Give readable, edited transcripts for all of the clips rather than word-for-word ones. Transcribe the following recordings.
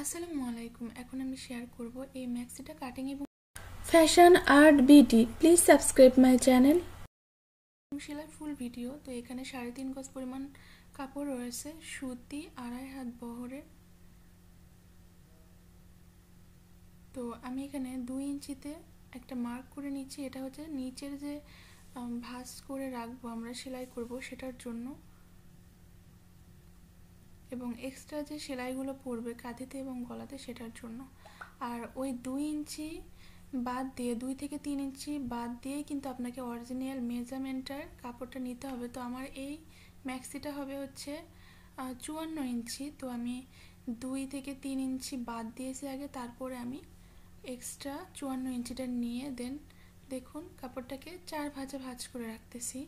আসসালামু আলাইকুম। এখন আমি শেয়ার করব এই ম্যাক্সিটা কাটিং এবং fashion art beauty. Please subscribe my channel. সেলাই ফুল ভিডিও। তো এখানে 3.5 গজ পরিমাণ কাপড় রয়েছে, সুতি 2.5 হাত বহরের। তো আমি এখানে 2 ইঞ্চিতে একটা মার্ক করে নিচ্ছি। এটা হচ্ছে নিচের যে ভাঁজ করে রাখবো আমরা সেলাই করব সেটার জন্য, এবং এক্সট্রা যে সেলাইগুলো পড়বে কাঁধেতে এবং গলাতে সেটার জন্য। আর ওই 2 ইঞ্চি বাদ দিয়ে 2 থেকে 3 ইঞ্চি বাদ দিয়েই কিন্তু আপনাকে অরিজিনাল মেজারমেন্টের কাপড়টা নিতে হবে। তো আমার এই ম্যাক্সিটা হবে হচ্ছে 54 ইঞ্চি। তো আমি 2 থেকে 3 ইঞ্চি বাদ দিয়েছি আগে, তারপরে আমি এক্সট্রা 54 ইঞ্চিটা নিয়ে দেন দেখুন কাপড়টাকে 4 ভাঁজে ভাঁজ করে রাখতেছি।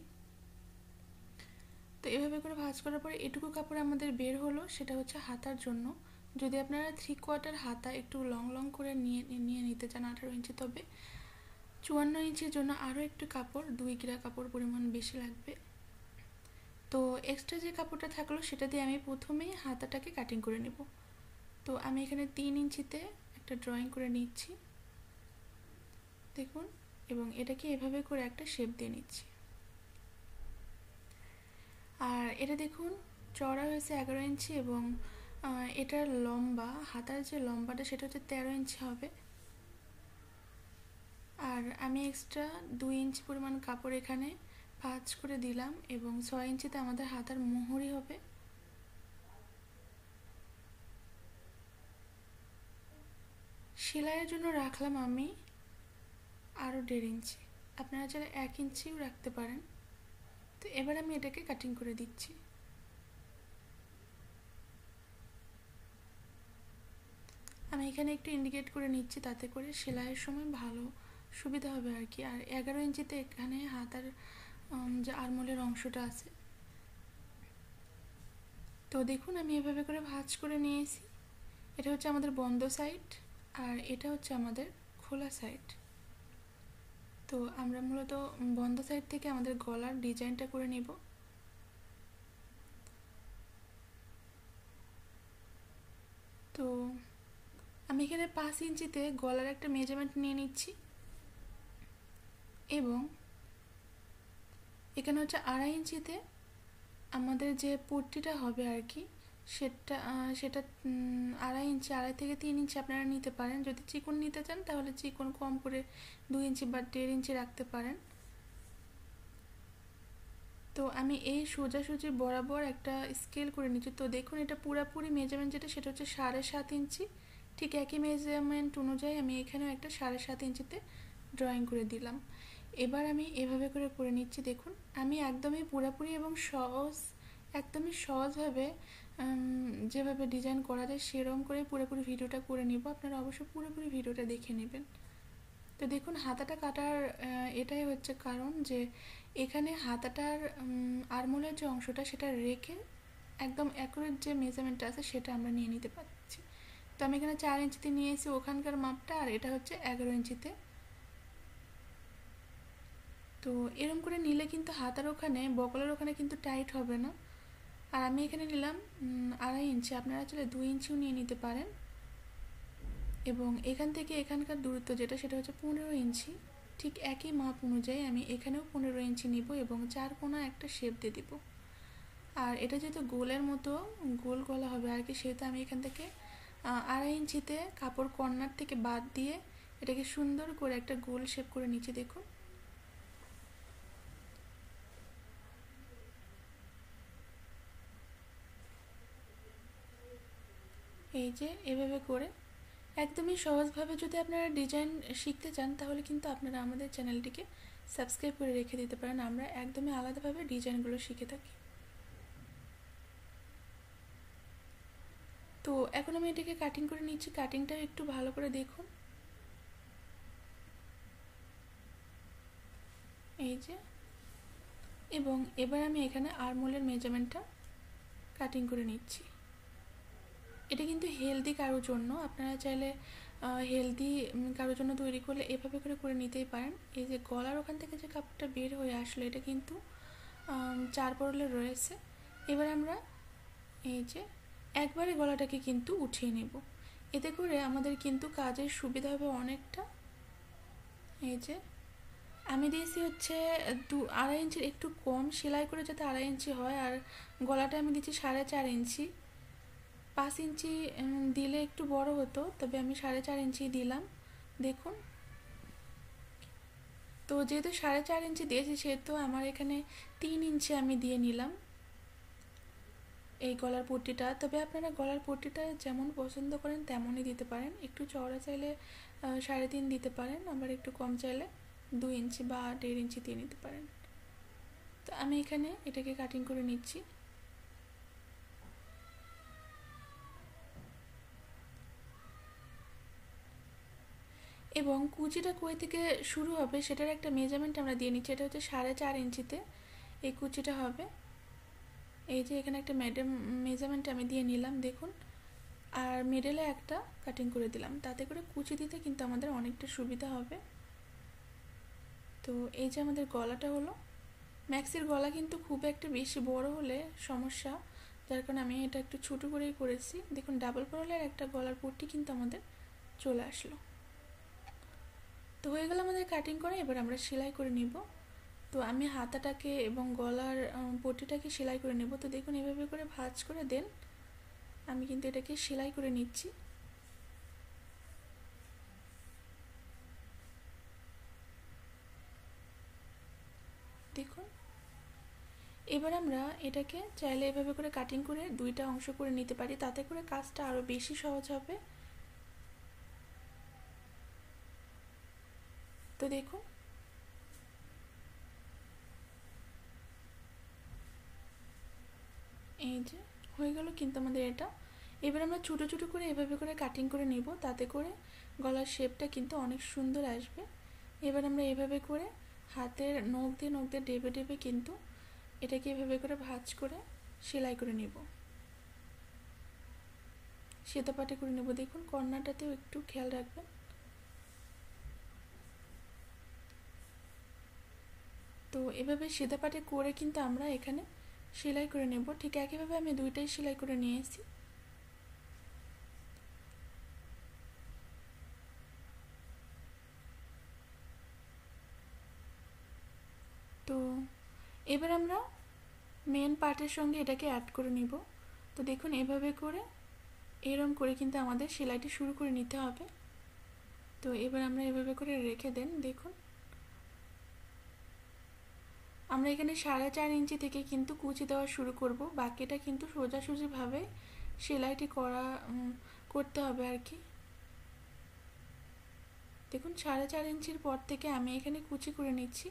তো এভাবে করে ভাঁজ করার পরে এটুকু কাপড় আমাদের বের হলো, সেটা হচ্ছে হাতার জন্য। যদি আপনারা 3/4 হাতা একটু লং লং করে নিয়ে নিতে চান 18 ইঞ্চি, তবে 54 ইঞ্চির জন্য আরও একটু কাপড় 2 গিরা কাপড় পরিমাণ বেশি লাগবে। তো এক্সট্রা যে কাপড়টা থাকলো সেটা দিয়ে আমি প্রথমেই হাতাটাকে কাটিং করে নেব। তো আমি এখানে 3 ইঞ্চিতে একটা ড্রয়িং করে নিচ্ছি দেখুন, এবং এটাকে এভাবে করে একটা শেপ দিয়ে নিচ্ছি। আর এটা দেখুন চওড়া হয়েছে 11 ইঞ্চি, এবং এটার লম্বা, হাতার যে লম্বাটা সেটা হচ্ছে 13 ইঞ্চি হবে। আর আমি এক্সট্রা 2 ইঞ্চি পরিমাণ কাপড় এখানে ভাঁজ করে দিলাম, এবং 6 ইঞ্চিতে আমাদের হাতার মোহরি হবে। সেলাইয়ের জন্য রাখলাম আমি আরও 1.5 ইঞ্চি, আপনারা চাইলে 1 ইঞ্চিও রাখতে পারেন। তো এবার আমি এটাকে কাটিং করে দিচ্ছি। আমি এখানে একটু ইন্ডিকেট করে নিচ্ছি, তাতে করে সেলাইয়ের সময় ভালো সুবিধা হবে আর কি। আর 11 ইঞ্চিতে এখানে হাতার যে আরমোলের অংশটা আছে। তো দেখুন আমি এভাবে করে ভাঁজ করে নিয়েছি। এটা হচ্ছে আমাদের বন্ধ সাইড, আর এটা হচ্ছে আমাদের খোলা সাইড। তো আমরা মূলত বন্ধ সাইড থেকে আমাদের গলার ডিজাইনটা করে নিব। তো আমি এখানে 5 ইঞ্চিতে গলার একটা মেজারমেন্ট নিয়ে নিচ্ছি, এবং এখানে হচ্ছে 2.5 ইঞ্চিতে আমাদের যে পট্টিটা হবে আর কি, সেটা 2.5 ইঞ্চি, 2.5 থেকে 3 ইঞ্চি আপনারা নিতে পারেন। যদি চিকন নিতে চান তাহলে চিকন কম করে 2 ইঞ্চি বা 1.5 ইঞ্চি রাখতে পারেন। তো আমি এই সোজাসুজি বরাবর একটা স্কেল করে নিচ্ছি। তো দেখুন এটা পুরোপুরি মেজারমেন্ট যেটা সেটা হচ্ছে 7.5 ইঞ্চি। ঠিক একই মেজারমেন্ট অনুযায়ী আমি এখানেও একটা 7.5 ইঞ্চিতে ড্রয়িং করে দিলাম। এবার আমি এভাবে করে নিচ্ছি দেখুন। আমি একদমই পুরোপুরি এবং একদমই সহজভাবে যেভাবে ডিজাইন করা যায় সেরকম করে পুরোপুরি ভিডিওটা করে নিব। আপনারা অবশ্যই পুরোপুরি ভিডিওটা দেখে নেবেন। তো দেখুন হাতাটা কাটার এটাই হচ্ছে কারণ, যে এখানে হাতাটার আরমোলের যে অংশটা সেটা রেখে একদম অ্যাকুরেট যে মেজারমেন্টটা আছে সেটা আমরা নিয়ে নিতে পারছি। তো আমি এখানে 4 ইঞ্চিতে নিয়েছি ওখানকার মাপটা, আর এটা হচ্ছে 11 ইঞ্চিতে। তো এরকম করে নিলে কিন্তু হাতার ওখানে, বগলের ওখানে কিন্তু টাইট হবে না। আর আমি এখানে নিলাম 2.5 ইঞ্চি, আপনারা চাইলে 2 ইঞ্চিও নিয়ে নিতে পারেন। এবং এখান থেকে এখানকার দূরত্ব যেটা সেটা হচ্ছে 15 ইঞ্চি। ঠিক একই মাপ অনুযায়ী আমি এখানেও 15 ইঞ্চি নিব, এবং 4 কোণা একটা শেপ দিয়ে দিব। আর এটা যেহেতু গোলের মতো গোল গলা হবে আর কি, সেহেতু আমি এখান থেকে 2.5 ইঞ্চিতে কাপড় কর্নার থেকে বাদ দিয়ে এটাকে সুন্দর করে একটা গোল শেপ করে নিচ্ছি দেখুন। এই যে এভাবে করে একদমই সহজভাবে যদি আপনারা ডিজাইন শিখতে চান তাহলে কিন্তু আপনারা আমাদের চ্যানেলটিকে সাবস্ক্রাইব করে রেখে দিতে পারেন। আমরা একদমই আলাদাভাবে ডিজাইনগুলো শিখে থাকি। তো এখন আমি এটাকে কাটিং করে নিচ্ছি। কাটিংটা একটু ভালো করে দেখুন। এই যে, এবং এবার আমি এখানে আরমোলের মেজারমেন্টটা কাটিং করে নিচ্ছি। এটা কিন্তু হেলদি কারোর জন্য, আপনারা চাইলে হেলদি কারোর জন্য তৈরি করলে এভাবে করে নিতেই পারেন। এই যে গলার ওখান থেকে যে কাপড়টা বের হয়ে আসলো এটা কিন্তু 4 পরলে রয়েছে। এবার আমরা এই যে একবারে গলাটাকে কিন্তু উঠিয়ে নেব। এতে করে আমাদের কিন্তু কাজের সুবিধা হবে অনেকটা। এই যে আমি দিয়েছি হচ্ছে 2.5 ইঞ্চির একটু কম, সেলাই করে যাতে 2.5 ইঞ্চি হয়। আর গলাটা আমি দিচ্ছি 4.5 ইঞ্চি। 5 ইঞ্চি দিলে একটু বড় হতো, তবে আমি 4.5 ইঞ্চি দিলাম। দেখুন, তো যেহেতু 4.5 ইঞ্চি দিয়েছি সেহেতু আমার এখানে 3 ইঞ্চি আমি দিয়ে নিলাম এই গলার পট্টিটা। তবে আপনারা গলার পট্টিটা যেমন পছন্দ করেন তেমনই দিতে পারেন। একটু চওড়া চাইলে 3.5 দিতে পারেন, আবার একটু কম চাইলে 2 ইঞ্চি বা 1.5 ইঞ্চি দিয়ে নিতে পারেন। তো আমি এখানে এটাকে কাটিং করে নিচ্ছি। এবং কুচিটা কই থেকে শুরু হবে সেটার একটা মেজারমেন্ট আমরা দিয়ে নিচ্ছি। এটা হচ্ছে 4.5 ইঞ্চিতে এই কুচিটা হবে। এই যে এখানে একটা মেজারমেন্ট আমি দিয়ে নিলাম, দেখুন। আর মিডলে একটা কাটিং করে দিলাম, তাতে করে কুচি দিতে কিন্তু আমাদের অনেকটা সুবিধা হবে। তো এই যে আমাদের গলাটা হলো। ম্যাক্সির গলা কিন্তু খুব একটা বেশি বড় হলে সমস্যা, যার কারণে আমি এটা একটু ছোটো করেই করেছি। দেখুন, ডাবল পারলের একটা গলার পট্টি কিন্তু আমাদের চলে আসলো। তো হয়ে গেল আমাদের কাটিং করা। এবার আমরা সেলাই করে নিব। তো আমি হাতাটাকে এবং গলার পট্টিটাকে সেলাই করে নেব। তো দেখুন, এভাবে করে ভাঁজ করে দেন। আমি কিন্তু এটাকে সেলাই করে নিচ্ছি। দেখুন, এবার আমরা এটাকে চাইলে এভাবে করে কাটিং করে দুইটা অংশ করে নিতে পারি, তাতে করে কাজটা আরও বেশি সহজ হবে। তো দেখুন, এই যে হয়ে গেল কিন্তু আমাদের এটা। এবার আমরা ছোটো ছোটো করে এভাবে করে কাটিং করে নিব, তাতে করে গলার শেপটা কিন্তু অনেক সুন্দর আসবে। এবার আমরা এভাবে করে হাতের নখ দিয়ে ডেবে ডেবে কিন্তু এটাকে এভাবে করে ভাঁজ করে সেলাই করে নিব, সেতা পাটে করে নেব। দেখুন, কর্নারটাতেও একটু খেয়াল রাখবেন। তো এভাবে সেতা পাটে করে কিন্তু আমরা এখানে সেলাই করে নেব। ঠিক একইভাবে আমি দুইটাই সেলাই করে নিয়েছি। তো এবার আমরা মেন পার্টের সঙ্গে এটাকে অ্যাড করে নিব। তো দেখুন, এভাবে করে এরম করে কিন্তু আমাদের সেলাইটি শুরু করে নিতে হবে। তো এবার আমরা এভাবে করে রেখে দেন। দেখুন, আমরা এখানে 4.5 ইঞ্চি থেকে কিন্তু কুচি দেওয়া শুরু করব। বাকিটা কিন্তু সোজাসুজিভাবে সেলাইটি করতে হবে আর কি। দেখুন, 4.5 ইঞ্চির পর থেকে আমি এখানে কুচি করে নিচ্ছি।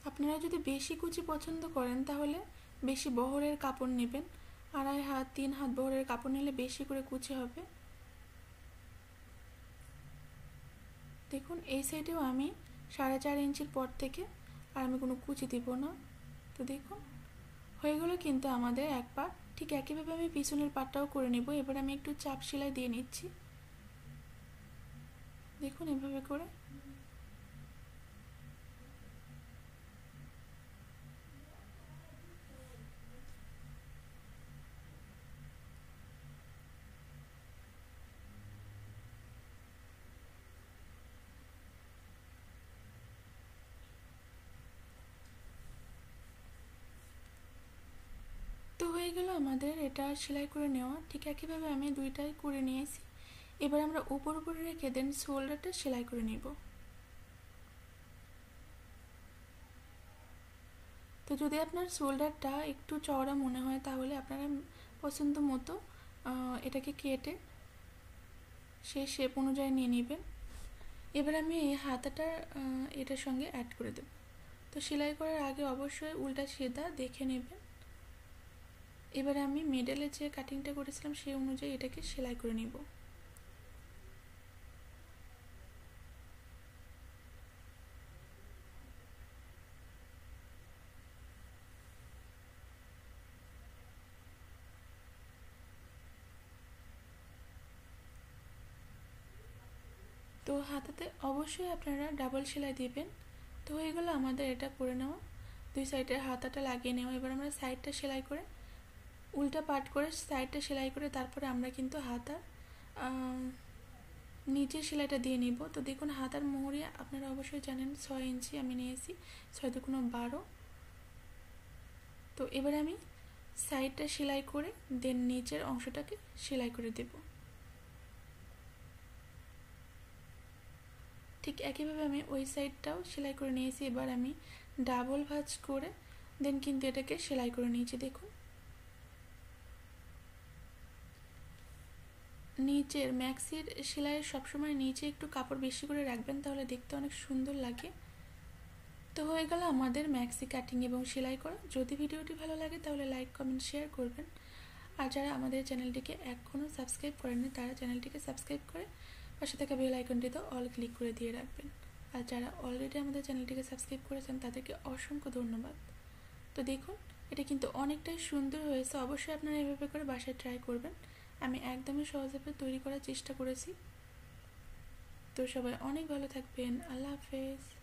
আপনারা যদি বেশি কুচি পছন্দ করেন তাহলে বেশি বহরের কাপড় নেবেন। 2.5 হাত 3 হাত বহরের কাপড় নিলে বেশি করে কুচি হবে। দেখুন, এই সাইডেও আমি 4.5 ইঞ্চির পর থেকে আর আমি কোনো কুচি দিব না। তো দেখুন, হয়ে গেলো কিন্তু আমাদের এক পাট। ঠিক একইভাবে আমি পিছনের পাটটাও করে নেব। এবার আমি একটু চাপ সেলাই দিয়ে নিচ্ছি। দেখুন, এভাবে করে। তো হয়ে গেল আমাদের এটা সেলাই করে নেওয়া। ঠিক একইভাবে আমি দুইটাই করে নিয়েছি। এবার আমরা উপর উপরে রেখে দেন শোল্ডারটা সেলাই করে নিব। তো যদি আপনার শোল্ডারটা একটু চওড়া মনে হয় তাহলে আপনারা পছন্দ মতো এটাকে কেটে সেই শেপ অনুযায়ী নিয়ে নেবেন। এবার আমি এই হাতাটা এটার সঙ্গে অ্যাড করে দেব। তো সেলাই করার আগে অবশ্যই উল্টা সিধা দেখে নেবেন। এবার আমি মিডলে যে কাটিংটা করেছিলাম সেই অনুযায়ী এটাকে সেলাই করে নিব। তো তো হাতাতে অবশ্যই আপনারা ডাবল সেলাই দিবেন। তো হয়ে গেল আমাদের এটা করে নেওয়া, দুই সাইডের হাতাটা লাগিয়ে নেওয়া। এবার আমরা সাইডটা সেলাই করে উল্টা পাট করে সাইডটা সেলাই করে তারপরে আমরা কিন্তু হাতার নিচের সেলাইটা দিয়ে নিব। তো দেখুন হাতার মোহরে আপনারা অবশ্যই জানেন 6 ইঞ্চি আমি নিয়েছি, 6 দুগুণ 12। তো এবার আমি সাইডটা সেলাই করে দেন নিচের অংশটাকে সেলাই করে দেব। ঠিক একইভাবে আমি ওই সাইডটাও সেলাই করে নিয়েছি। এবার আমি ডাবল ভাঁজ করে দেন কিন্তু এটাকে সেলাই করে নিয়েছি। দেখুন নিচের ম্যাক্সির সেলাইয়ের সবসময় নিচে একটু কাপড় বেশি করে রাখবেন, তাহলে দেখতে অনেক সুন্দর লাগে। তো হয়ে গেল আমাদের ম্যাক্সি কাটিং এবং সেলাই করা। যদি ভিডিওটি ভালো লাগে তাহলে লাইক কমেন্ট শেয়ার করবেন। আর যারা আমাদের চ্যানেলটিকে এখনও সাবস্ক্রাইব করেননি তারা চ্যানেলটিকে সাবস্ক্রাইব করে পাশে থাকা বেল আইকনটিতে অল ক্লিক করে দিয়ে রাখবেন। আর যারা অলরেডি আমাদের চ্যানেলটিকে সাবস্ক্রাইব করেছেন তাদেরকে অসংখ্য ধন্যবাদ। তো দেখুন এটা কিন্তু অনেকটাই সুন্দর হয়েছে। অবশ্যই আপনারা এভাবে করে বাসায় ট্রাই করবেন। আমি একদমই সহজভাবে তৈরি করার চেষ্টা করেছি। তো সবাই অনেক ভালো থাকবেন। আল্লাহ হাফেজ।